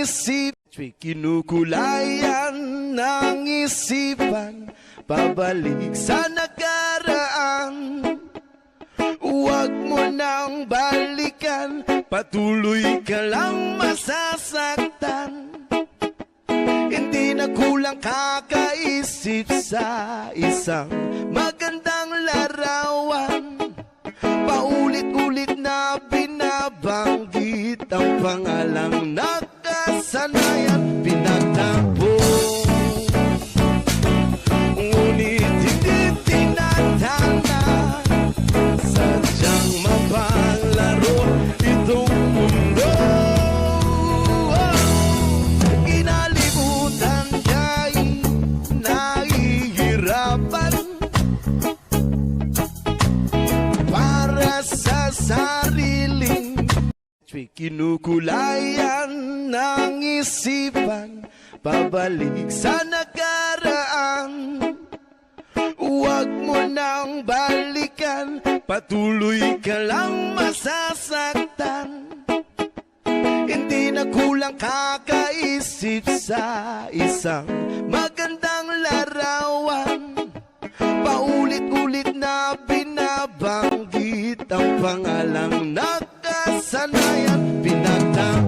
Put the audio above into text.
isip, kinukulayan ng isipan, pabalik sa nakaraan. Huwag mo nang balikan, patuloy ka lang masasaktan. Hindi na kulang kakaisip sa isang magandang larawan. Paulit-ulit na binabanggit ang pangalang nakasanayan, pinagtampo. Ngunit hindi tinatana, sadyang mapalaro itong mundo. Kinalimutan ka'y nahihirapan para sa sariling kinukulayan ng isipan, pabalik sa nakaraan. Huwag mo nang balikan, patuloy ka lang masasaktan. Hindi na kulang kakaisip sa isang magandang larawan. Paulit-ulit na binabanggit ang pangalang nakasanayan, pinagtampo.